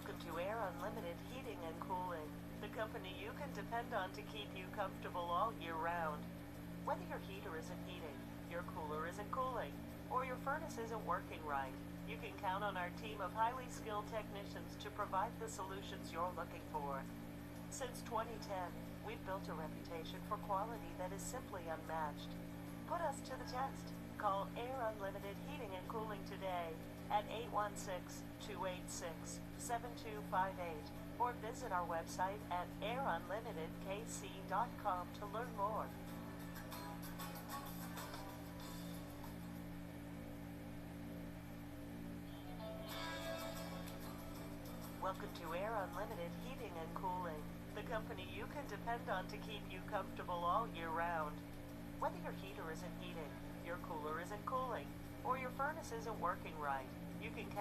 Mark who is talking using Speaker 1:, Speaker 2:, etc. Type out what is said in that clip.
Speaker 1: Welcome to Air Unlimited Heating and Cooling, the company you can depend on to keep you comfortable all year round. Whether your heater isn't heating, your cooler isn't cooling, or your furnace isn't working right, you can count on our team of highly skilled technicians to provide the solutions you're looking for. Since 2010, we've built a reputation for quality that is simply unmatched. Put us to the test. Call Air Unlimited Heating and Cooling today at 816-286-7258 or visit our website at airunlimitedkc.com to learn more. Welcome to Air Unlimited Heating and Cooling, the company you can depend on to keep you comfortable all year round. Whether your heater isn't heating, your cooler isn't cooling, or your furnace isn't working right, you can count on